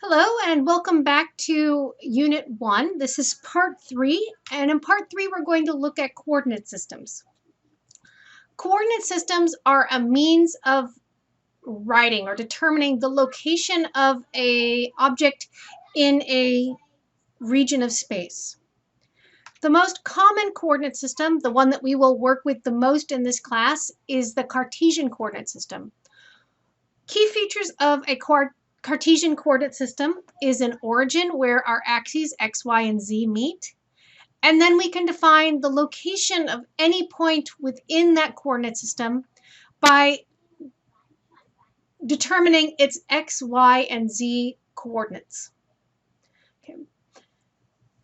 Hello and welcome back to Unit 1. This is Part 3, and in Part 3 we're going to look at coordinate systems. Coordinate systems are a means of writing or determining the location of an object in a region of space. The most common coordinate system, the one that we will work with the most in this class, is the Cartesian coordinate system. Key features of a Cartesian coordinate system is an origin where our axes x, y, and z meet. And then we can define the location of any point within that coordinate system by determining its x, y, and z coordinates. Okay.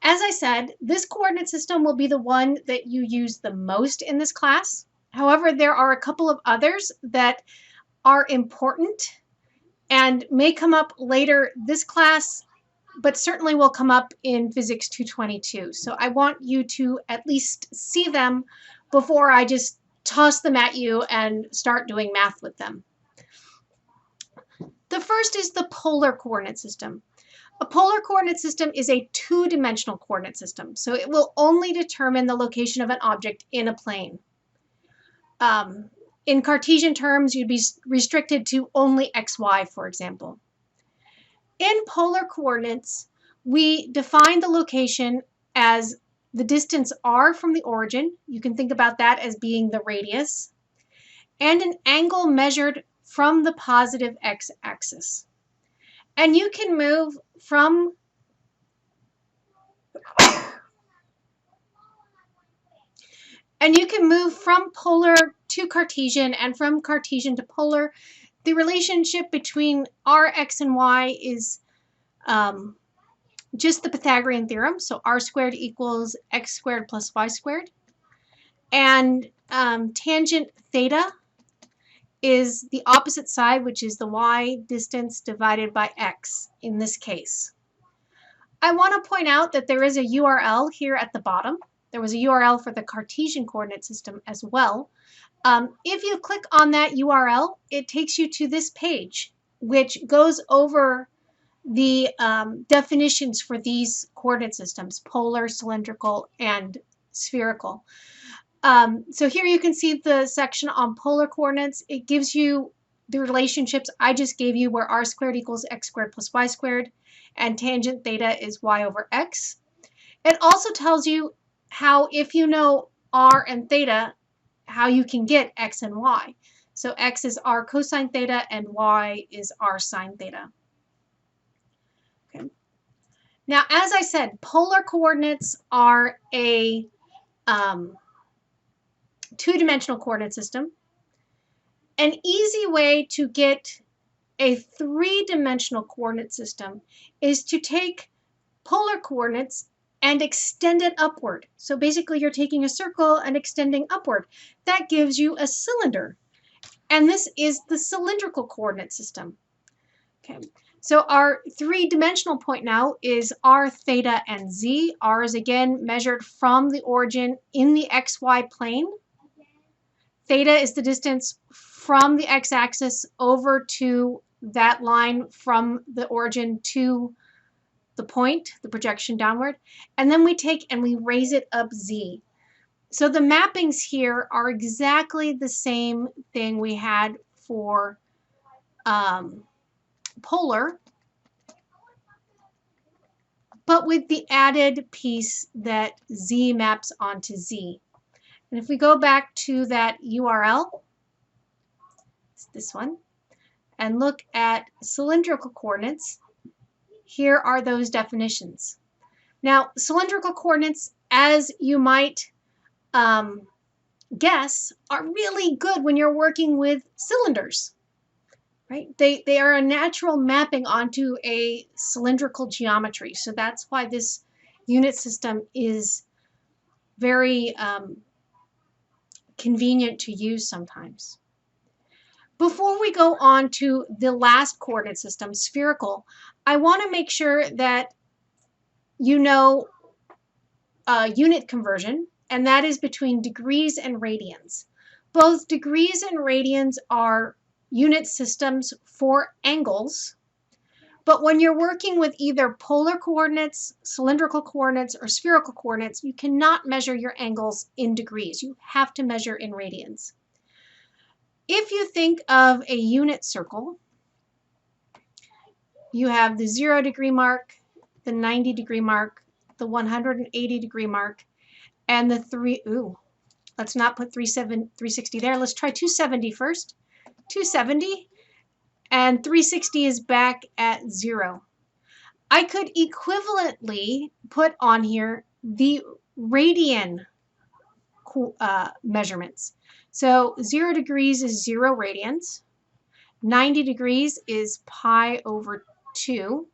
As I said, this coordinate system will be the one that you use the most in this class. However, there are a couple of others that are important and may come up later this class, but certainly will come up in Physics 222. So I want you to at least see them before I just toss them at you and start doing math with them. The first is the polar coordinate system. A polar coordinate system is a two-dimensional coordinate system, so it will only determine the location of an object in a plane. In Cartesian terms, you'd be restricted to only x, y, for example. In polar coordinates, we define the location as the distance r from the origin. You can think about that as being the radius, and an angle measured from the positive x-axis. And you can move from polar to Cartesian and from Cartesian to polar. The relationship between r, x, and y is just the Pythagorean theorem. So r squared equals x squared plus y squared. And tangent theta is the opposite side, which is the y distance divided by x in this case. I want to point out that there is a URL here at the bottom. There was a URL for the Cartesian coordinate system as well. If you click on that URL, it takes you to this page, which goes over the definitions for these coordinate systems: polar, cylindrical, and spherical. So here you can see the section on polar coordinates. It gives you the relationships I just gave you, where r squared equals x squared plus y squared, and tangent theta is y over x. It also tells you how, if you know r and theta, how you can get x and y. So x is r cosine theta and y is r sine theta. Okay. Now, as I said, polar coordinates are a two-dimensional coordinate system. An easy way to get a three-dimensional coordinate system is to take polar coordinates and extend it upward. So basically you're taking a circle and extending upward. That gives you a cylinder. And this is the cylindrical coordinate system. Okay. So our three-dimensional point now is r, theta, and z. R is again measured from the origin in the xy plane. Theta is the distance from the x-axis over to that line from the origin to the point, the projection downward. And then we take and we raise it up z. So the mappings here are exactly the same thing we had for polar, but with the added piece that z maps onto z. And if we go back to that URL, it's this one, and look at cylindrical coordinates, here are those definitions. Now, cylindrical coordinates, as you might guess, are really good when you're working with cylinders, right? They are a natural mapping onto a cylindrical geometry. So that's why this unit system is very convenient to use sometimes. Before we go on to the last coordinate system, spherical, I want to make sure that you know unit conversion, and that is between degrees and radians. Both degrees and radians are unit systems for angles. But when you're working with either polar coordinates, cylindrical coordinates, or spherical coordinates, you cannot measure your angles in degrees. You have to measure in radians. If you think of a unit circle, you have the 0 degree mark, the 90 degree mark, the 180 degree mark, and the let's not put 360 there. Let's try 270 first. 270, and 360 is back at 0. I could equivalently put on here the radian measurements. So 0 degrees is 0 radians. 90 degrees is pi over 2.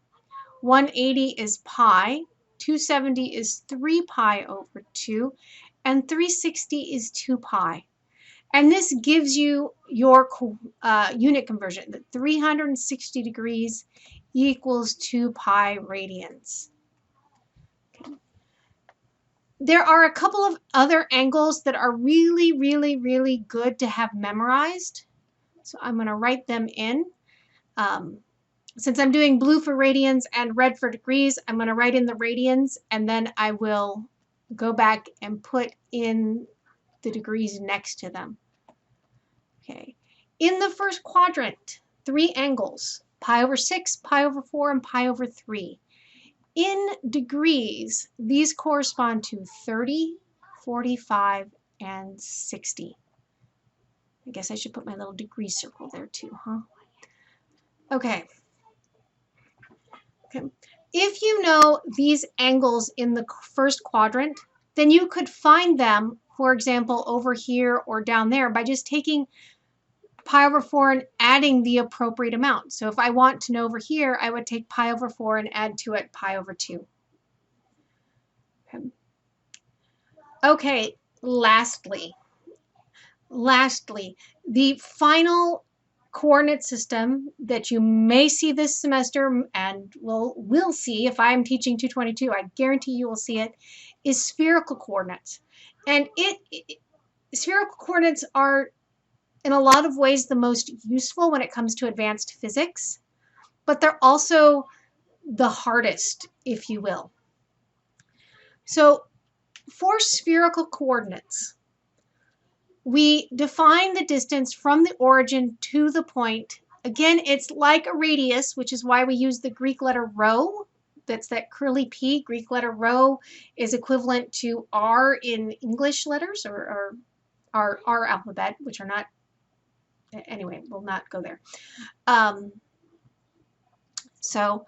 180 is pi. 270 is 3 pi over 2. And 360 is 2 pi. And this gives you your unit conversion, that 360 degrees equals 2 pi radians. Okay. There are a couple of other angles that are really, really, really good to have memorized. So I'm going to write them in. Since I'm doing blue for radians and red for degrees, I'm going to write in the radians, and then I will go back and put in the degrees next to them. Okay. In the first quadrant, 3 angles, pi over 6, pi over 4, and pi over 3. In degrees, these correspond to 30, 45, and 60. I guess I should put my little degree circle there too, huh? Okay. If you know these angles in the first quadrant, then you could find them, for example, over here or down there by just taking pi over 4 and adding the appropriate amount. So if I want to know over here, I would take pi over 4 and add to it pi over 2. Okay, lastly, the final coordinate system that you may see this semester and will see if I'm teaching 222, I guarantee you will see it, is spherical coordinates. And spherical coordinates are in a lot of ways the most useful when it comes to advanced physics, but they're also the hardest, if you will. So for spherical coordinates, we define the distance from the origin to the point. Again, it's like a radius, which is why we use the Greek letter rho. That's that curly P. Greek letter rho is equivalent to R in English letters, or our alphabet, which are not, anyway, we'll not go there. So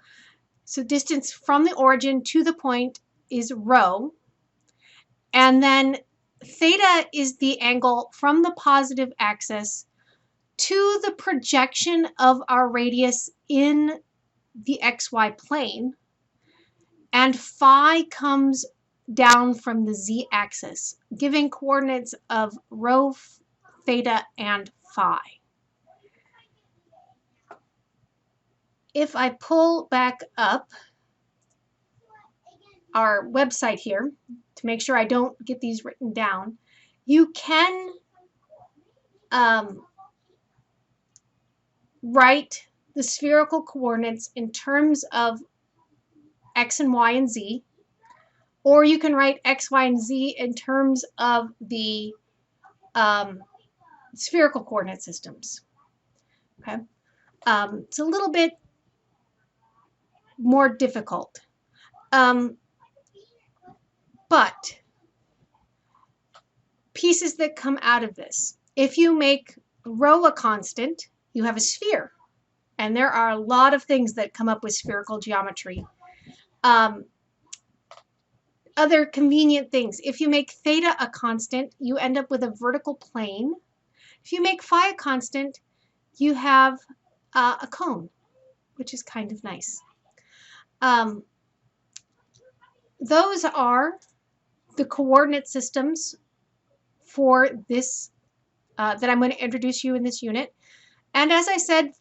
distance from the origin to the point is rho. And then theta is the angle from the positive axis to the projection of our radius in the xy plane. And phi comes down from the z-axis, giving coordinates of rho, theta, and phi. If I pull back up our website here to make sure I don't get these written down, you can write the spherical coordinates in terms of x and y and z, or you can write x, y, and z in terms of the spherical coordinate systems. Okay, it's a little bit more difficult. But pieces that come out of this, if you make rho a constant, you have a sphere. And there are a lot of things that come up with spherical geometry. Other convenient things, if you make theta a constant, you end up with a vertical plane. If you make phi a constant, you have a cone, which is kind of nice. Those are the coordinate systems for this that I'm going to introduce you in this unit. And as I said,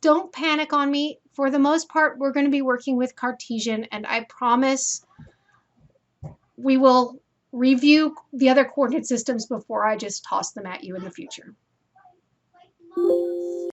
don't panic on me. For the most part, we're going to be working with Cartesian, and I promise we will review the other coordinate systems before I just toss them at you in the future.